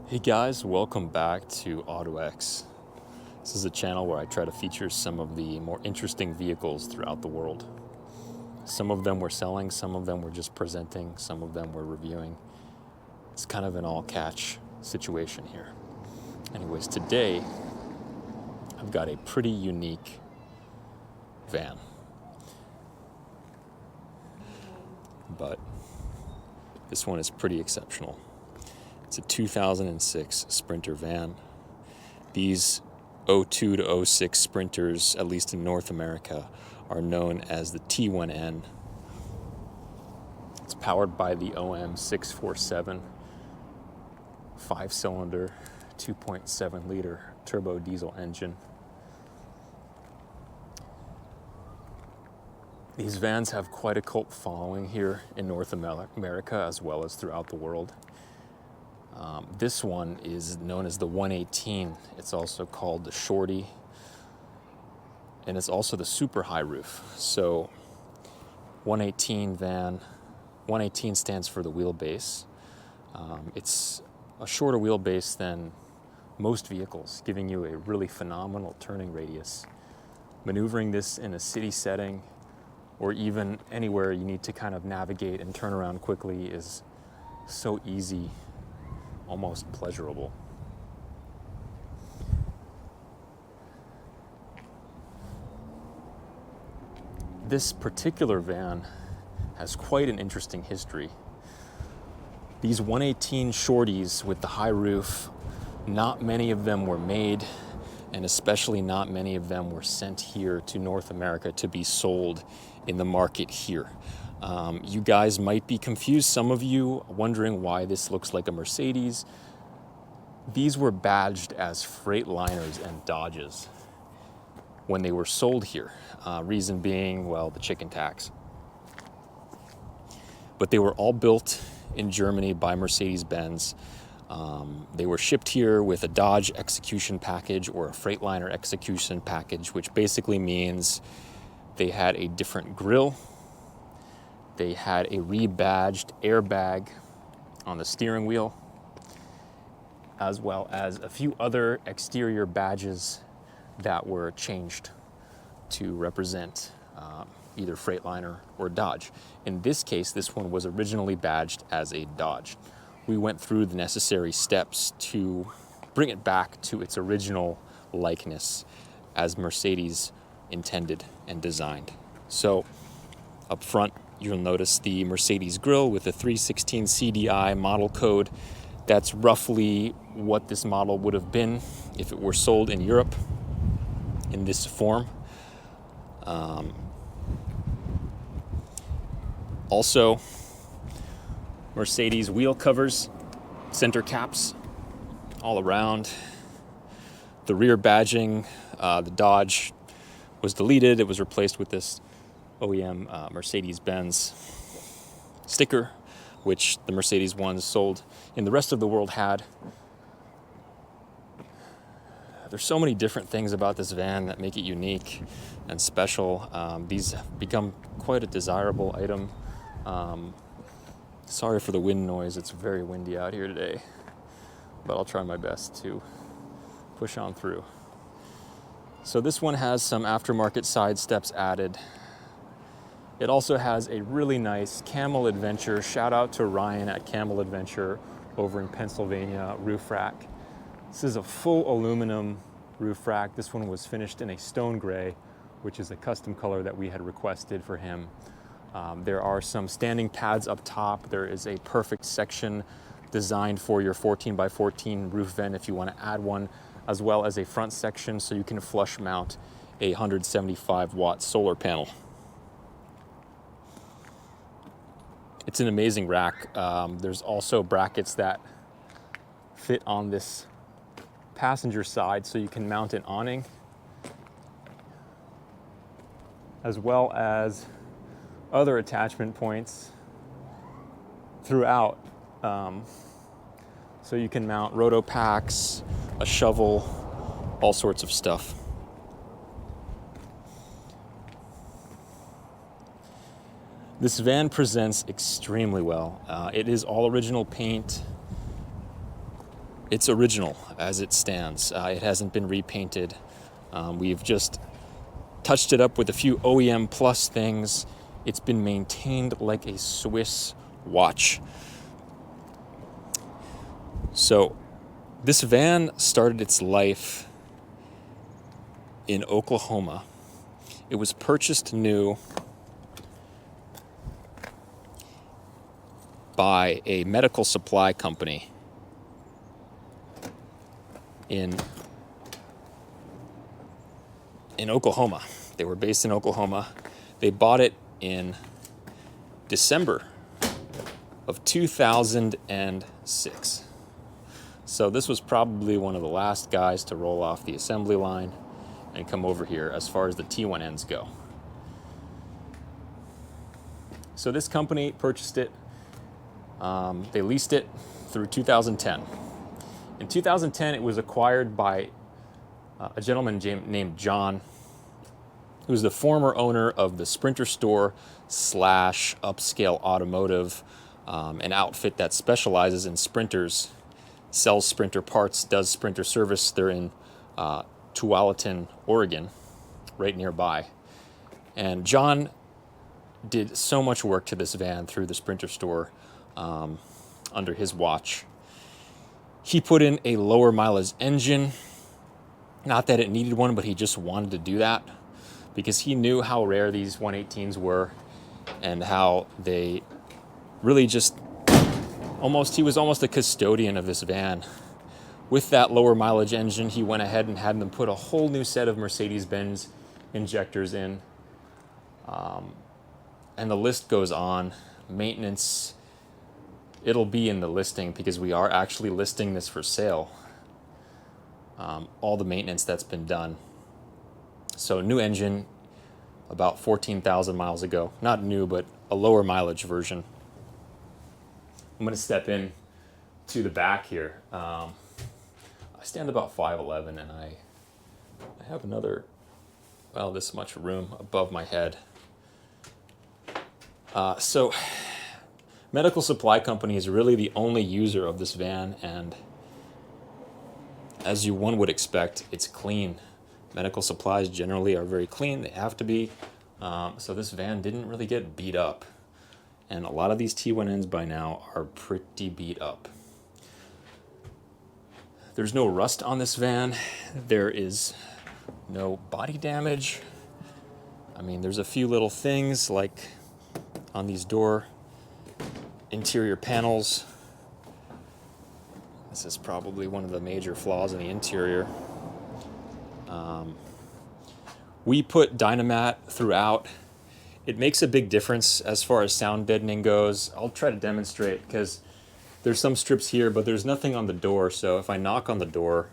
Hey guys, welcome back to OttoEx. This is a channel where I try to feature some of the more interesting vehicles throughout the world. Some of them we're selling, some of them we're just presenting, some of them we're reviewing. It's kind of an all-catch situation here. Anyways, today I've got a pretty unique van. But this one is pretty exceptional. It's a 2006 Sprinter van. These 02 to 06 Sprinters, at least in North America, are known as the T1N. It's powered by the OM647 5-cylinder 2.7 liter turbo diesel engine. These vans have quite a cult following here in North America as well as throughout the world. This one is known as the 118. It's also called the Shorty, and it's also the super high roof. So 118 van, 118 stands for the wheelbase. It's a shorter wheelbase than most vehicles, giving you a really phenomenal turning radius. Maneuvering this in a city setting or even anywhere you need to kind of navigate and turn around quickly is so easy, almost pleasurable. This particular van has quite an interesting history. These 118 Shorties with the high roof, not many of them were made, and especially not many of them were sent here to North America to be sold in the market here. You guys might be confused, some of you wondering why this looks like a Mercedes. These were badged as Freightliners and Dodges when they were sold here. Reason being, well, the chicken tax. But they were all built in Germany by Mercedes-Benz. They were shipped here with a Dodge execution package or a Freightliner execution package, which basically means they had a different grille. They had a rebadged airbag on the steering wheel, as well as a few other exterior badges that were changed to represent either Freightliner or Dodge. In this case, this one was originally badged as a Dodge. We went through the necessary steps to bring it back to its original likeness as Mercedes intended and designed. So up front, you'll notice the Mercedes grille with the 316 CDI model code. That's roughly what this model would have been if it were sold in Europe in this form. Also, Mercedes wheel covers, center caps all around. The rear badging, the Dodge was deleted. It was replaced with this OEM Mercedes-Benz sticker, which the Mercedes ones sold in the rest of the world had. There's so many different things about this van that make it unique and special. These have become quite a desirable item. Sorry for the wind noise. It's very windy out here today, but I'll try my best to push on through. So this one has some aftermarket side steps added. It also has a really nice Camel Adventure, shout out to Ryan at Camel Adventure over in Pennsylvania, roof rack. This is a full aluminum roof rack. This one was finished in a stone gray, which is a custom color that we had requested for him. There are some standing pads up top. There is a perfect section designed for your 14 by 14 roof vent if you want to add one, as well as a front section so you can flush mount a 175 watt solar panel. It's an amazing rack. There's also brackets that fit on this passenger side so you can mount an awning, as well as other attachment points throughout. So you can mount roto packs, a shovel, all sorts of stuff. This van presents extremely well. It is all original paint. It's original as it stands. It hasn't been repainted. We've just touched it up with a few OEM plus things. It's been maintained like a Swiss watch. So this van started its life in Oklahoma. It was purchased new by a medical supply company in Oklahoma. They were based in Oklahoma. They bought it in December of 2006. So this was probably one of the last guys to roll off the assembly line and come over here as far as the T1Ns go. So this company purchased it. They leased it through 2010. In 2010, it was acquired by a gentleman named John, who was the former owner of the Sprinter Store / Upscale Automotive, an outfit that specializes in sprinters, sells Sprinter parts, does Sprinter service. They're in Tualatin, Oregon, right nearby. And John did so much work to this van through the Sprinter Store under his watch. He put in a lower mileage engine. Not that it needed one, but he just wanted to do that because he knew how rare these 118s were and how they really just he was almost a custodian of this van. With that lower mileage engine, he went ahead and had them put a whole new set of Mercedes-Benz injectors in. And the list goes on. Maintenance, it'll be in the listing because we are actually listing this for sale. All the maintenance that's been done. So new engine, about 14,000 miles ago. Not new, but a lower mileage version. I'm going to step in to the back here. I stand about 5'11", and I have another, this much room above my head. So medical supply company is really the only user of this van, and as one would expect, it's clean. Medical supplies generally are very clean. They have to be. So this van didn't really get beat up. And a lot of these T1Ns by now are pretty beat up. There's no rust on this van. There is no body damage. I mean, there's a few little things like on these door interior panels. This is probably one of the major flaws in the interior. We put Dynamat throughout. It makes a big difference as far as sound deadening goes. I'll try to demonstrate because there's some strips here, but there's nothing on the door. So if I knock on the door,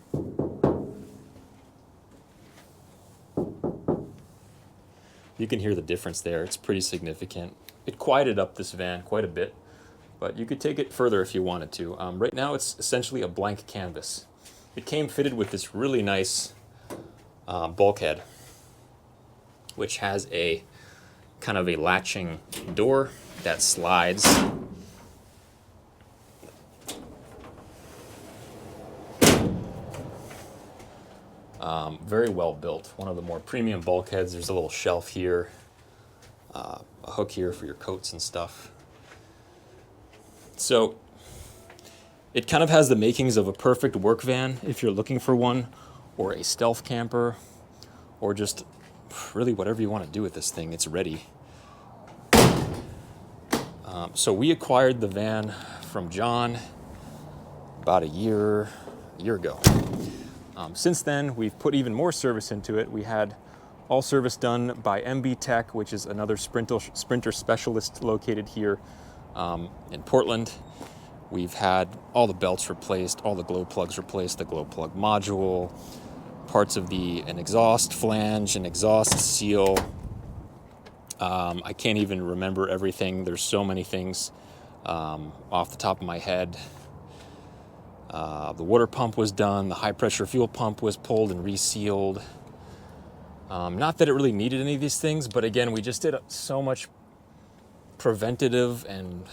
you can hear the difference there. It's pretty significant. It quieted up this van quite a bit, but you could take it further if you wanted to. Right now, it's essentially a blank canvas. It came fitted with this really nice bulkhead, which has a kind of a latching door that slides. Very well built. One of the more premium bulkheads. There's a little shelf here, a hook here for your coats and stuff. So it kind of has the makings of a perfect work van if you're looking for one, or a stealth camper, or just really whatever you want to do with this thing. It's ready. So we acquired the van from John about a year ago. Since then, we've put even more service into it. We had all service done by MB Tech, which is another sprinter specialist located here in Portland. We've had all the belts replaced, all the glow plugs replaced, the glow plug module, parts of an exhaust flange, an exhaust seal. I can't even remember everything. There's so many things off the top of my head. The water pump was done. The high pressure fuel pump was pulled and resealed. Not that it really needed any of these things, but again, we just did so much preventative and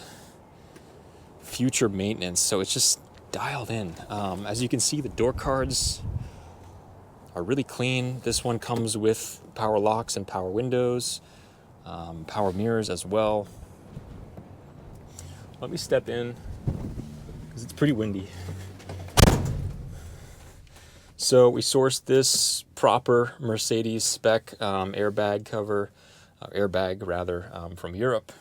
future maintenance. So it's just, dialed in. As you can see, the door cards are really clean. This one comes with power locks and power windows, power mirrors as well. Let me step in because it's pretty windy. So we sourced this proper Mercedes spec airbag cover, airbag rather, from Europe.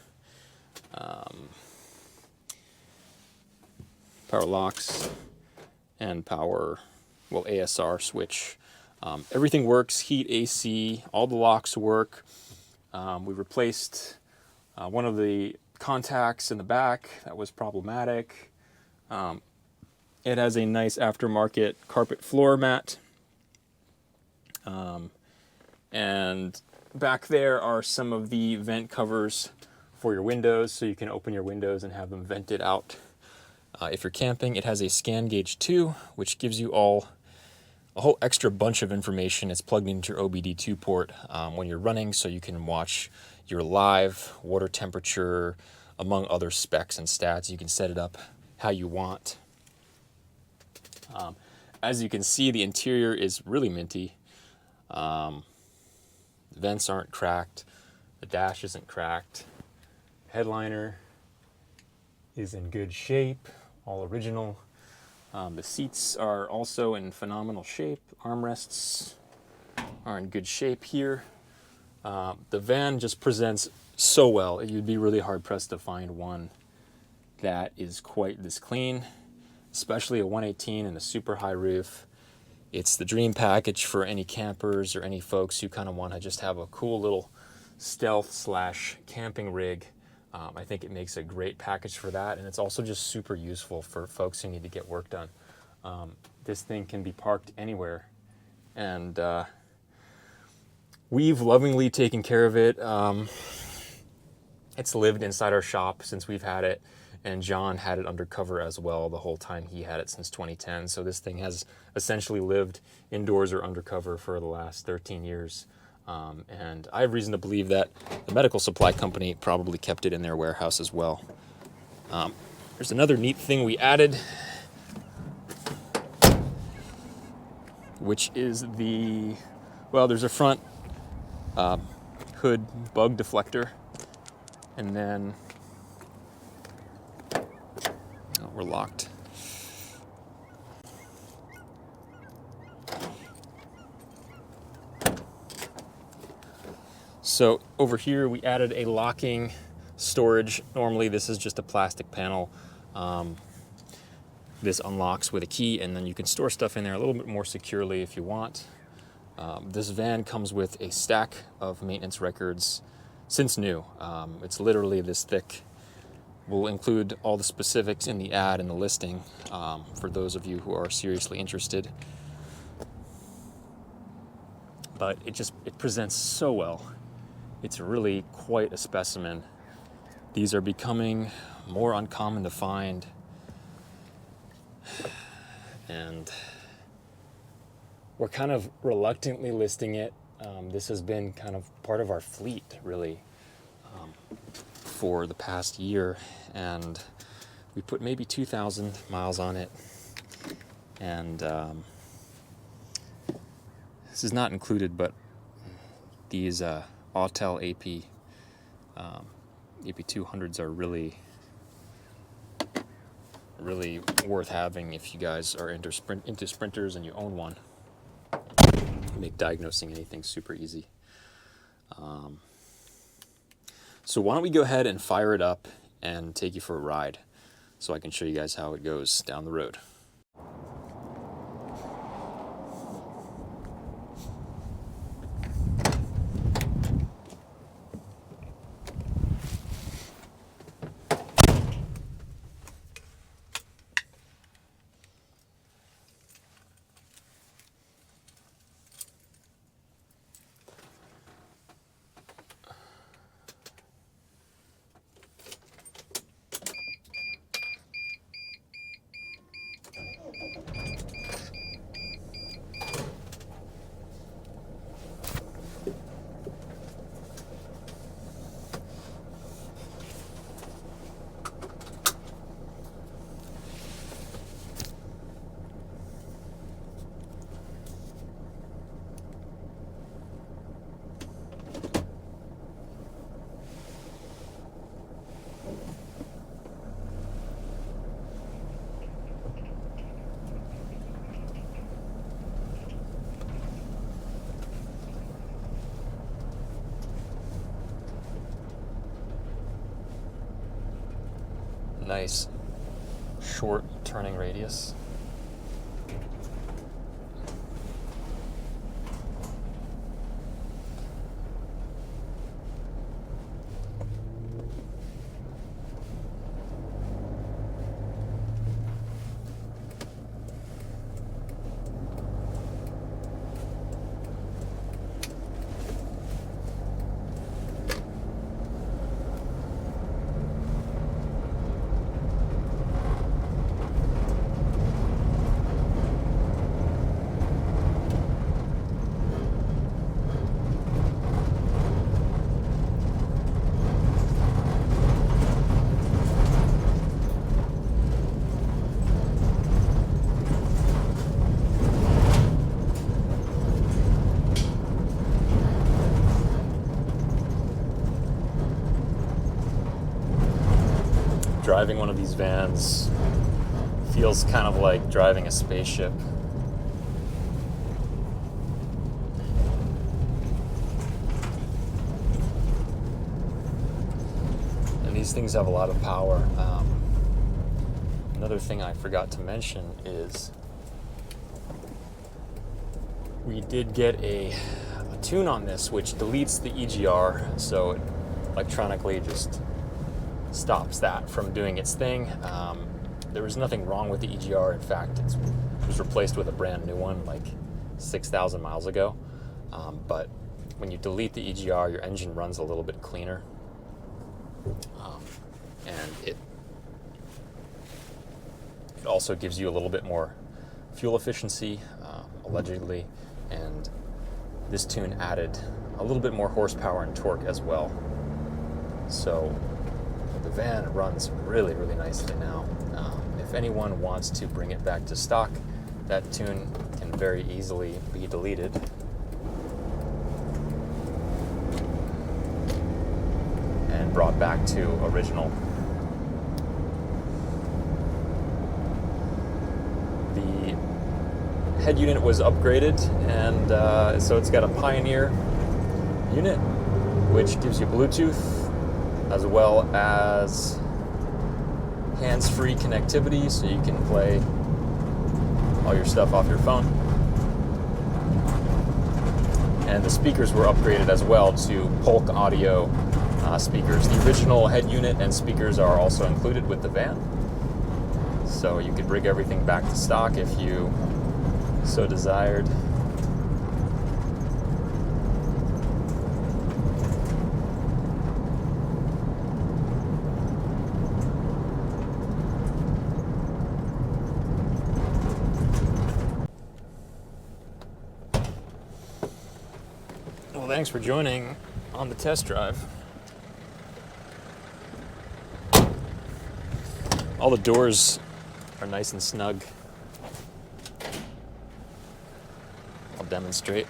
Power locks and power, well, ASR switch. Everything works, heat, AC, all the locks work. We replaced one of the contacts in the back that was problematic. It has a nice aftermarket carpet floor mat. And back there are some of the vent covers for your windows, so you can open your windows and have them vented out. If you're camping, it has a scan gauge 2, which gives you all a whole extra bunch of information. It's plugged into your OBD2 port when you're running, so you can watch your live water temperature, among other specs and stats. You can set it up how you want. As you can see, the interior is really minty. The vents aren't cracked. The dash isn't cracked. Headliner is in good shape, all original. The seats are also in phenomenal shape. Armrests are in good shape here. The van just presents so well. You'd be really hard pressed to find one that is quite this clean, especially a 118 and a super high roof. It's the dream package for any campers or any folks who kind of want to just have a cool little stealth / camping rig. I think it makes a great package for that, and it's also just super useful for folks who need to get work done. This thing can be parked anywhere, and we've lovingly taken care of it. It's lived inside our shop since we've had it, and John had it undercover as well the whole time he had it since 2010. So this thing has essentially lived indoors or undercover for the last 13 years. And I have reason to believe that the medical supply company probably kept it in their warehouse as well. There's another neat thing we added, which is there's a front hood bug deflector, and then we're locked. So over here we added a locking storage. Normally this is just a plastic panel. This unlocks with a key, and then you can store stuff in there a little bit more securely if you want. This van comes with a stack of maintenance records since new. It's literally this thick. We'll include all the specifics in the ad and the listing for those of you who are seriously interested. But it presents so well. It's really quite a specimen. These are becoming more uncommon to find, and we're kind of reluctantly listing it. This has been kind of part of our fleet, really, for the past year, and we put maybe 2,000 miles on it, and this is not included, but these Autel AP200s are really worth having if you guys are into sprinters and you own one. Make diagnosing anything super easy. So why don't we go ahead and fire it up and take you for a ride so I can show you guys how it goes down the road. nice short turning radius. Driving one of these vans feels kind of like driving a spaceship. And these things have a lot of power. Another thing I forgot to mention is we did get a tune on this which deletes the EGR, so it electronically just stops that from doing its thing. There was nothing wrong with the EGR. In fact, it was replaced with a brand new one like 6,000 miles ago. But when you delete the EGR, your engine runs a little bit cleaner. And it also gives you a little bit more fuel efficiency, allegedly. And this tune added a little bit more horsepower and torque as well. So the van runs really, really nicely now. If anyone wants to bring it back to stock, that tune can very easily be deleted. And brought back to original. The head unit was upgraded, and so it's got a Pioneer unit, which gives you Bluetooth, as well as hands-free connectivity, so you can play all your stuff off your phone. And the speakers were upgraded as well to Polk audio speakers. The original head unit and speakers are also included with the van, so you could bring everything back to stock if you so desired. Well, thanks for joining on the test drive. All the doors are nice and snug. I'll demonstrate.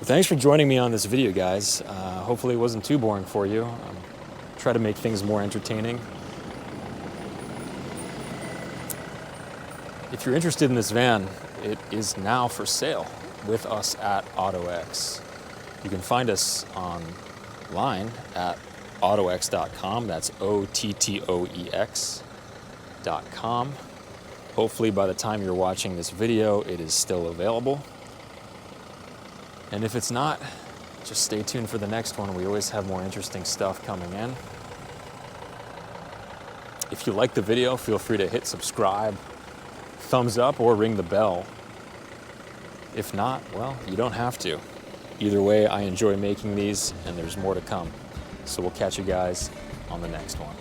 Thanks for joining me on this video, guys. Hopefully it wasn't too boring for you. Try to make things more entertaining. If you're interested in this van, it is now for sale with us at OttoEx. You can find us online at OttoEx.com. That's OTTOEX.com. Hopefully by the time you're watching this video, it is still available. And if it's not, just stay tuned for the next one. We always have more interesting stuff coming in. If you like the video, feel free to hit subscribe, thumbs up, or ring the bell. If not, well, you don't have to. Either way, I enjoy making these, and there's more to come. So we'll catch you guys on the next one.